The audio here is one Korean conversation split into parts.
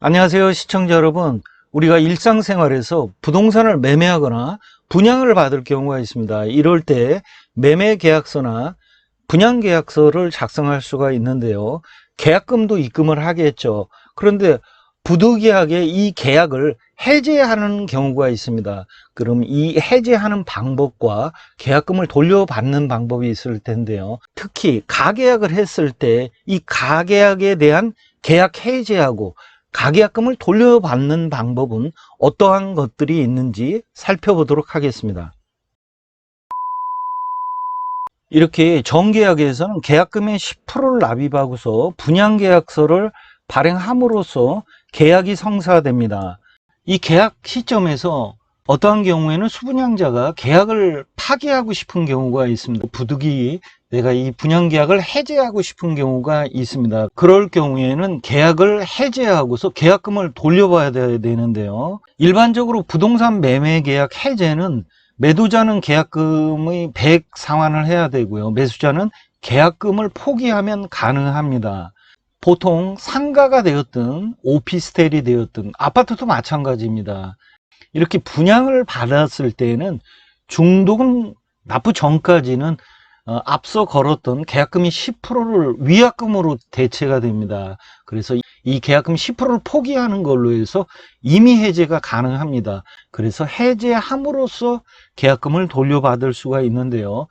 안녕하세요, 시청자 여러분. 우리가 일상생활에서 부동산을 매매하거나 분양을 받을 경우가 있습니다. 이럴 때 매매 계약서나 분양 계약서를 작성할 수가 있는데요. 계약금도 입금을 하겠죠. 그런데 부득이하게 이 계약을 해지하는 경우가 있습니다. 그럼 이 해지하는 방법과 계약금을 돌려받는 방법이 있을 텐데요. 특히 가계약을 했을 때 이 가계약에 대한 계약 해지하고 가계약금을 돌려받는 방법은 어떠한 것들이 있는지 살펴보도록 하겠습니다. 이렇게 정계약에서는 계약금의 10%를 납입하고서 분양계약서를 발행함으로써 계약이 성사됩니다. 이 계약 시점에서 어떠한 경우에는 수분양자가 계약을 파기하고 싶은 경우가 있습니다. 부득이 내가 이 분양계약을 해지하고 싶은 경우가 있습니다. 그럴 경우에는 계약을 해지하고서 계약금을 돌려봐야 되는데요. 일반적으로 부동산 매매계약 해지는 매도자는 계약금의 100 상환을 해야 되고요. 매수자는 계약금을 포기하면 가능합니다. 보통 상가가 되었든 오피스텔이 되었든 아파트도 마찬가지입니다. 이렇게 분양을 받았을 때는 중도금 납부 전까지는 앞서 걸었던 계약금이 10%를 위약금으로 대체가 됩니다. 그래서 이 계약금 10%를 포기하는 걸로 해서 임의 해제가 가능합니다. 그래서 해제함으로써 계약금을 돌려받을 수가 있는데요.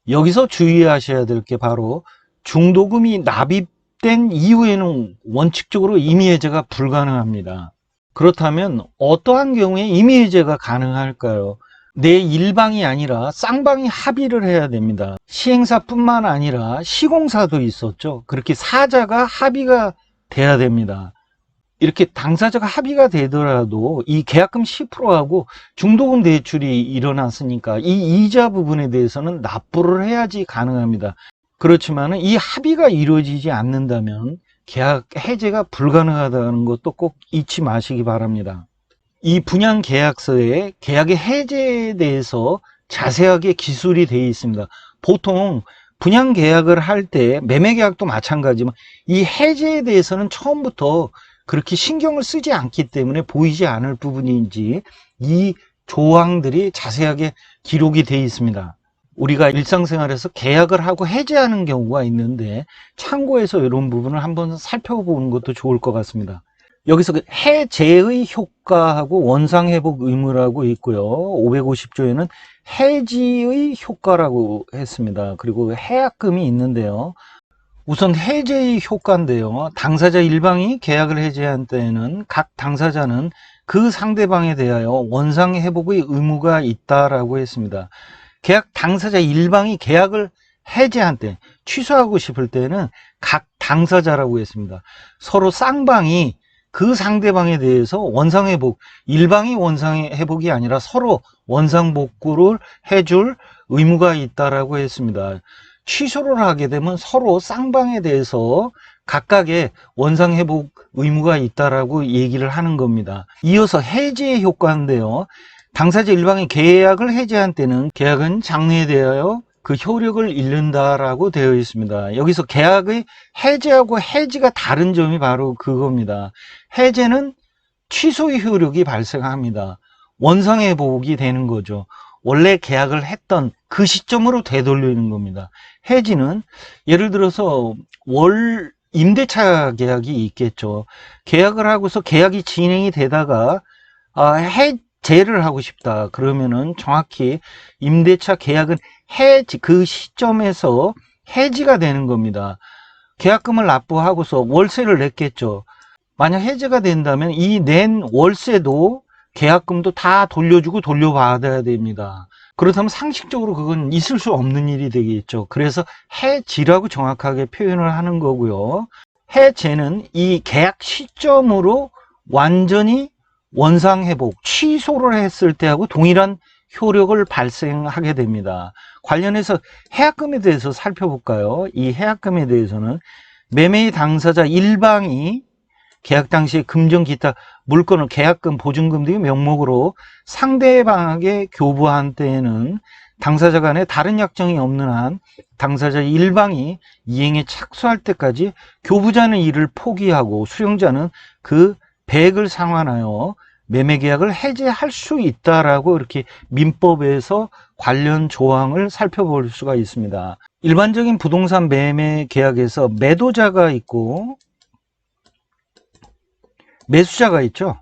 여기서 주의하셔야 될 게 바로 중도금이 납입된 이후에는 원칙적으로 임의 해제가 불가능합니다. 그렇다면 어떠한 경우에 임의 해제가 가능할까요? 내 일방이 아니라 쌍방이 합의를 해야 됩니다. 시행사뿐만 아니라 시공사도 있었죠. 그렇게 사자가 합의가 돼야 됩니다. 이렇게 당사자가 합의가 되더라도 이 계약금 10%하고 중도금 대출이 일어났으니까 이 이자 부분에 대해서는 납부를 해야지 가능합니다. 그렇지만 이 합의가 이루어지지 않는다면 계약 해제가 불가능하다는 것도 꼭 잊지 마시기 바랍니다. 이 분양 계약서에 계약의 해제에 대해서 자세하게 기술이 되어 있습니다. 보통 분양 계약을 할 때 매매 계약도 마찬가지지만 이 해제에 대해서는 처음부터 그렇게 신경을 쓰지 않기 때문에 보이지 않을 부분인지 이 조항들이 자세하게 기록이 되어 있습니다. 우리가 일상생활에서 계약을 하고 해제하는 경우가 있는데 참고해서 이런 부분을 한번 살펴보는 것도 좋을 것 같습니다. 여기서 그 해제의 효과하고 원상회복 의무라고 있고요. 550조에는 해지의 효과라고 했습니다. 그리고 해약금이 있는데요. 우선 해제의 효과인데요. 당사자 일방이 계약을 해제한 때에는 각 당사자는 그 상대방에 대하여 원상회복의 의무가 있다라고 했습니다. 계약 당사자 일방이 계약을 해제한 때, 취소하고 싶을 때는 각 당사자라고 했습니다. 서로 쌍방이 그 상대방에 대해서 원상회복, 일방이 원상회복이 아니라 서로 원상복구를 해줄 의무가 있다라고 했습니다. 취소를 하게 되면 서로 쌍방에 대해서 각각의 원상회복 의무가 있다라고 얘기를 하는 겁니다. 이어서 해지의 효과인데요. 당사자 일방이 계약을 해제한 때는 계약은 장래에 그 효력을 잃는다라고 되어 있습니다. 여기서 계약의 해제하고 해지가 다른 점이 바로 그겁니다. 해제는 취소의 효력이 발생합니다. 원상회복이 되는 거죠. 원래 계약을 했던 그 시점으로 되돌리는 겁니다. 해지는 예를 들어서 월 임대차 계약이 있겠죠. 계약을 하고서 계약이 진행이 되다가 해제를 하고 싶다. 그러면은 정확히 임대차 계약은 해지, 그 시점에서 해지가 되는 겁니다. 계약금을 납부하고서 월세를 냈겠죠. 만약 해제가 된다면 이 낸 월세도 계약금도 다 돌려주고 돌려받아야 됩니다. 그렇다면 상식적으로 그건 있을 수 없는 일이 되겠죠. 그래서 해지라고 정확하게 표현을 하는 거고요. 해제는 이 계약 시점으로 완전히 원상회복, 취소를 했을 때하고 동일한 효력을 발생하게 됩니다. 관련해서 해약금에 대해서 살펴볼까요? 이 해약금에 대해서는 매매의 당사자 일방이 계약 당시에 금전 기타 물건을 계약금, 보증금 등의 명목으로 상대방에게 교부한 때에는 당사자 간에 다른 약정이 없는 한 당사자 일방이 이행에 착수할 때까지 교부자는 이를 포기하고 수령자는 그 배액을 상환하여 매매계약을 해지할 수 있다라고 이렇게 민법에서 관련 조항을 살펴볼 수가 있습니다. 일반적인 부동산 매매 계약에서 매도자가 있고 매수자가 있죠.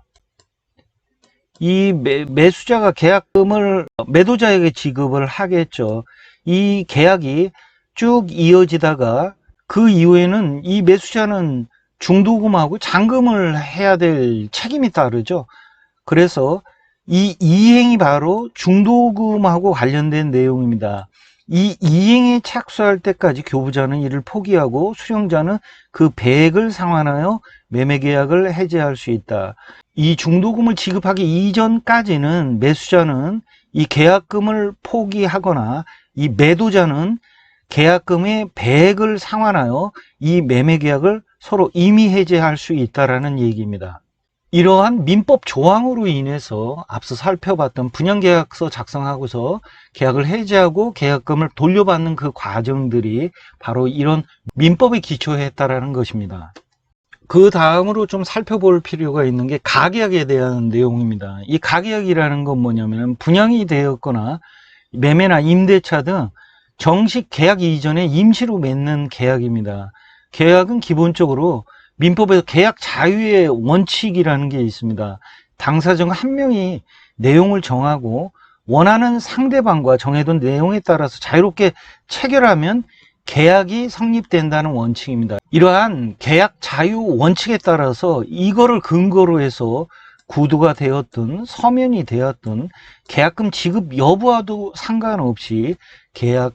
이 매수자가 계약금을 매도자에게 지급을 하겠죠. 이 계약이 쭉 이어지다가 그 이후에는 이 매수자는 중도금하고 잔금을 해야 될 책임이 따르죠. 그래서 이 이행이 바로 중도금하고 관련된 내용입니다. 이 이행에 착수할 때까지 교부자는 이를 포기하고 수령자는 그 배액을 상환하여 매매계약을 해지할 수 있다. 이 중도금을 지급하기 이전까지는 매수자는 이 계약금을 포기하거나 이 매도자는 계약금의 배액을 상환하여 이 매매계약을 서로 임의 해지할 수 있다는 얘기입니다. 이러한 민법 조항으로 인해서 앞서 살펴봤던 분양계약서 작성하고서 계약을 해지하고 계약금을 돌려받는 그 과정들이 바로 이런 민법에 기초했다라는 것입니다. 그 다음으로 좀 살펴볼 필요가 있는 게 가계약에 대한 내용입니다. 이 가계약이라는 건 뭐냐면 분양이 되었거나 매매나 임대차 등 정식 계약 이전에 임시로 맺는 계약입니다. 계약은 기본적으로 민법에서 계약 자유의 원칙이라는 게 있습니다. 당사자 중 한 명이 내용을 정하고 원하는 상대방과 정해둔 내용에 따라서 자유롭게 체결하면 계약이 성립된다는 원칙입니다. 이러한 계약 자유 원칙에 따라서 이거를 근거로 해서 구두가 되었든 서면이 되었든 계약금 지급 여부와도 상관없이 계약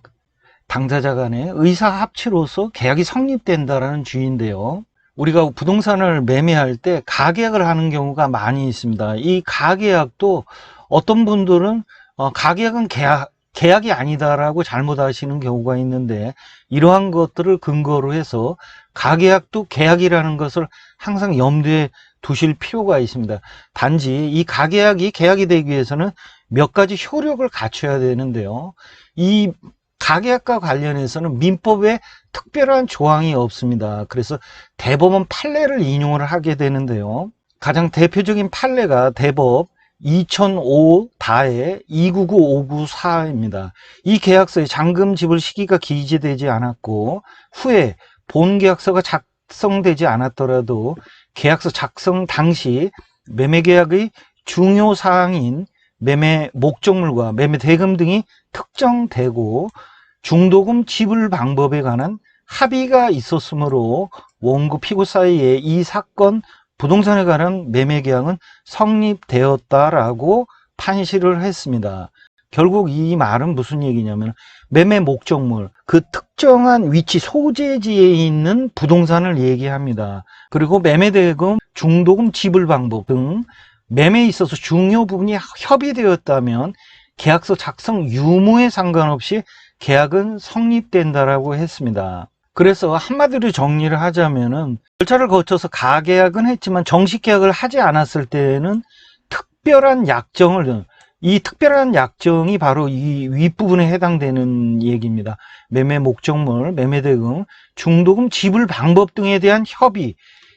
당사자 간의 의사 합치로서 계약이 성립된다는 주의인데요. 우리가 부동산을 매매할 때 가계약을 하는 경우가 많이 있습니다. 이 가계약도 어떤 분들은 가계약은 계약이 아니다라고 잘못 아시는 경우가 있는데, 이러한 것들을 근거로 해서 가계약도 계약이라는 것을 항상 염두에 두실 필요가 있습니다. 단지 이 가계약이 계약이 되기 위해서는 몇 가지 효력을 갖춰야 되는데요. 이 가계약과 관련해서는 민법에 특별한 조항이 없습니다. 그래서 대법원 판례를 인용을 하게 되는데요. 가장 대표적인 판례가 대법 2005-299594입니다. 이 계약서에 잔금 지불 시기가 기재되지 않았고 후에 본 계약서가 작성되지 않았더라도 계약서 작성 당시 매매계약의 중요 사항인 매매 목적물과 매매 대금 등이 특정되고 중도금 지불 방법에 관한 합의가 있었으므로 원고 피고 사이에 이 사건 부동산에 관한 매매계약은 성립되었다라고 판시를 했습니다. 결국 이 말은 무슨 얘기냐면 매매 목적물, 그 특정한 위치 소재지에 있는 부동산을 얘기합니다. 그리고 매매대금, 중도금 지불 방법 등 매매에 있어서 중요 부분이 협의되었다면 계약서 작성 유무에 상관없이 계약은 성립된다라고 했습니다. 그래서 한마디로 정리를 하자면은 절차를 거쳐서 가계약은 했지만 정식 계약을 하지 않았을 때는 특별한 약정을, 이 특별한 약정이 바로 이 윗부분에 해당되는 얘기입니다. 매매 목적물, 매매대금, 중도금 지불 방법 등에 대한 협의,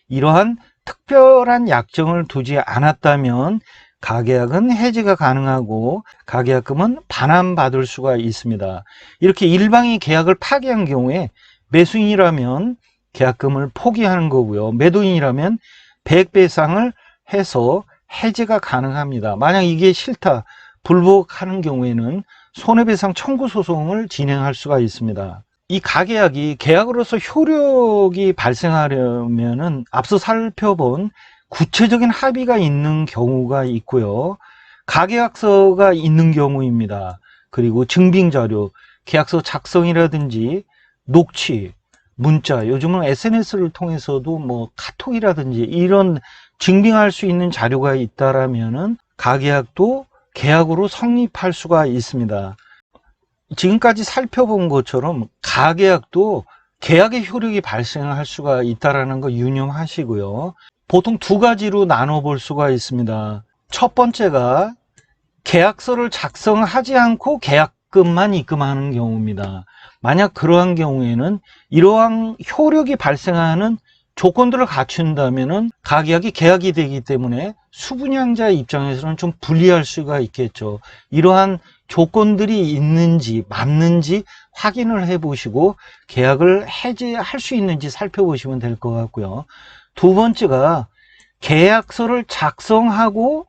이러한 특별한 약정을 두지 않았다면 가계약은 해지가 가능하고 가계약금은 반환받을 수가 있습니다. 이렇게 일방이 계약을 파기한 경우에 매수인이라면 계약금을 포기하는 거고요. 매도인이라면 배액배상을 해서 해지가 가능합니다. 만약 이게 싫다, 불복하는 경우에는 손해배상 청구 소송을 진행할 수가 있습니다. 이 가계약이 계약으로서 효력이 발생하려면은 앞서 살펴본 구체적인 합의가 있는 경우가 있고요. 가계약서가 있는 경우입니다. 그리고 증빙자료, 계약서 작성이라든지 녹취, 문자, 요즘은 SNS를 통해서도 뭐 카톡이라든지 이런 증빙할 수 있는 자료가 있다라면은 가계약도 계약으로 성립할 수가 있습니다. 지금까지 살펴본 것처럼 가계약도 계약의 효력이 발생할 수가 있다는 거 유념하시고요. 보통 두 가지로 나눠볼 수가 있습니다. 첫 번째가 계약서를 작성하지 않고 계약 계약금만 입금하는 경우입니다. 만약 그러한 경우에는 이러한 효력이 발생하는 조건들을 갖춘다면은 가계약이 계약이 되기 때문에 수분양자 입장에서는 좀 불리할 수가 있겠죠. 이러한 조건들이 있는지 맞는지 확인을 해 보시고 계약을 해지할 수 있는지 살펴보시면 될 것 같고요. 두 번째가 계약서를 작성하고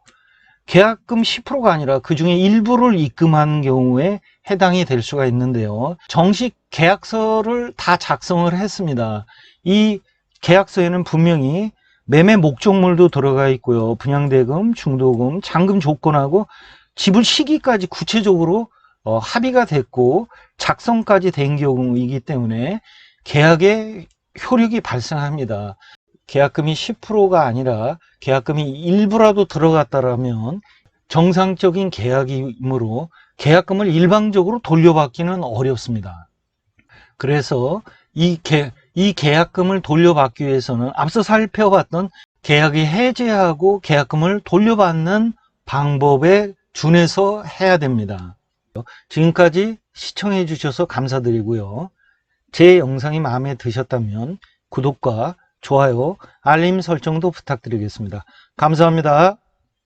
계약금 10%가 아니라 그 중에 일부를 입금한 경우에 해당이 될 수가 있는데요. 정식 계약서를 다 작성을 했습니다. 이 계약서에는 분명히 매매 목적물도 들어가 있고요. 분양대금, 중도금, 잔금 조건하고 지불 시기까지 구체적으로 합의가 됐고 작성까지 된 경우이기 때문에 계약의 효력이 발생합니다. 계약금이 10%가 아니라 계약금이 일부라도 들어갔다라면 정상적인 계약이므로 계약금을 일방적으로 돌려받기는 어렵습니다. 그래서 이 계약금을 돌려받기 위해서는 앞서 살펴봤던 계약이 해제하고 계약금을 돌려받는 방법에 준해서 해야 됩니다. 지금까지 시청해 주셔서 감사드리고요. 제 영상이 마음에 드셨다면 구독과 좋아요, 알림 설정도 부탁드리겠습니다. 감사합니다.